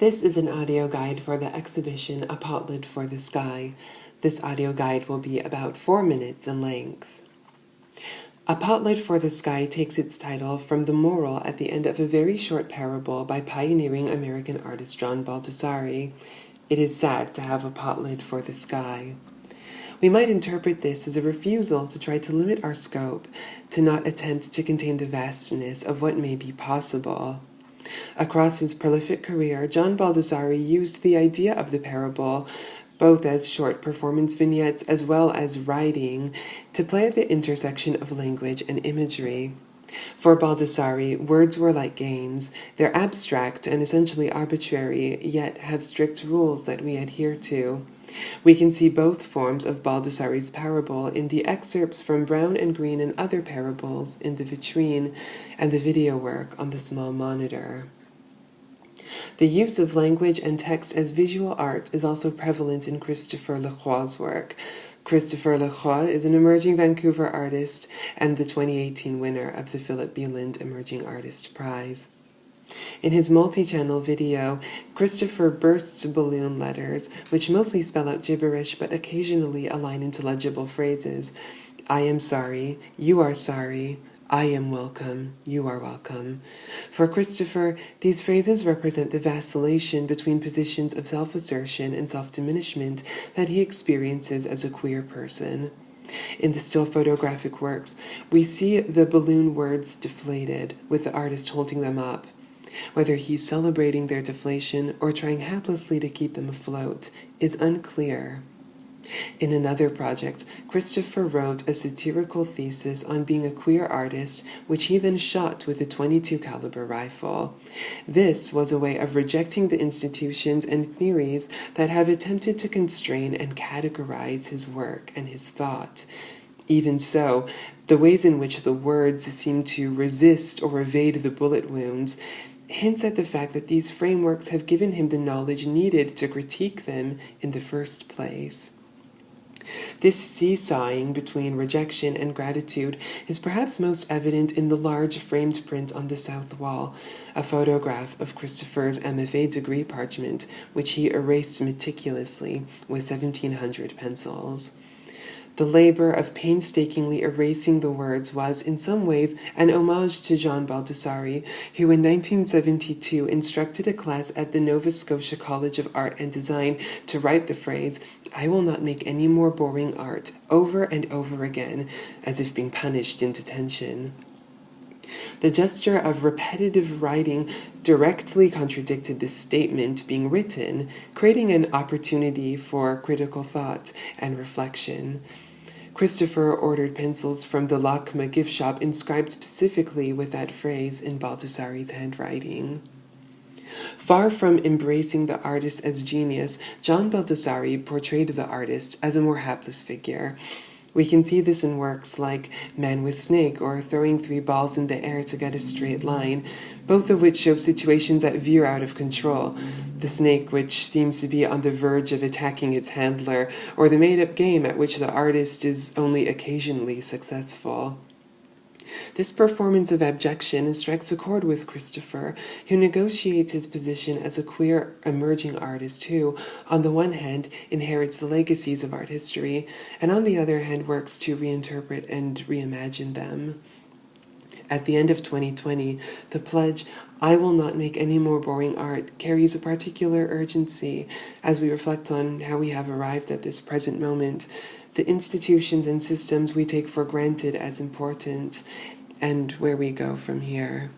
This is an audio guide for the exhibition A Potlet for the Sky. This audio guide will be about 4 minutes in length. A Potlet for the Sky takes its title from the moral at the end of a very short parable by pioneering American artist John Baldessari. It is sad to have a potlet for the sky. We might interpret this as a refusal to try to limit our scope, to not attempt to contain the vastness of what may be possible. Across his prolific career, John Baldessari used the idea of the parable, both as short performance vignettes as well as writing, to play at the intersection of language and imagery. For Baldessari, words were like games. They're abstract and essentially arbitrary, yet have strict rules that we adhere to. We can see both forms of Baldessari's parable in the excerpts from Brown and Green and other parables in the vitrine and the video work on the small monitor. The use of language and text as visual art is also prevalent in Christopher Lacroix's work. Christopher Lacroix is an emerging Vancouver artist and the 2018 winner of the Philip B. Lind Emerging Artist Prize. In his multi-channel video, Christopher bursts balloon letters, which mostly spell out gibberish but occasionally align into legible phrases. I am sorry, you are sorry, I am welcome, you are welcome. For Christopher, these phrases represent the vacillation between positions of self-assertion and self-diminishment that he experiences as a queer person. In the still photographic works, we see the balloon words deflated, with the artist holding them up. Whether he's celebrating their deflation or trying haplessly to keep them afloat is unclear. In another project, Christopher wrote a satirical thesis on being a queer artist, which he then shot with a .22 caliber rifle. This was a way of rejecting the institutions and theories that have attempted to constrain and categorize his work and his thought. Even so, the ways in which the words seem to resist or evade the bullet wounds hints at the fact that these frameworks have given him the knowledge needed to critique them in the first place. This seesawing between rejection and gratitude is perhaps most evident in the large framed print on the south wall, a photograph of Christopher's MFA degree parchment, which he erased meticulously with 1700 pencils. The labor of painstakingly erasing the words was, in some ways, an homage to John Baldessari, who in 1972 instructed a class at the Nova Scotia College of Art and Design to write the phrase, "I will not make any more boring art," over and over again, as if being punished in detention. The gesture of repetitive writing directly contradicted this statement being written, creating an opportunity for critical thought and reflection. Christopher ordered pencils from the Lachma gift shop inscribed specifically with that phrase in Baldessari's handwriting. Far from embracing the artist as genius, John Baldessari portrayed the artist as a more hapless figure. We can see this in works like Man with Snake or Throwing 3 Balls in the Air to Get a Straight Line, both of which show situations that veer out of control. The snake, which seems to be on the verge of attacking its handler, or the made-up game at which the artist is only occasionally successful. This performance of abjection strikes a chord with Christopher, who negotiates his position as a queer emerging artist who, on the one hand, inherits the legacies of art history, and on the other hand works to reinterpret and reimagine them. At the end of 2020, the pledge, "I will not make any more boring art," carries a particular urgency as we reflect on how we have arrived at this present moment, the institutions and systems we take for granted as important, and where we go from here.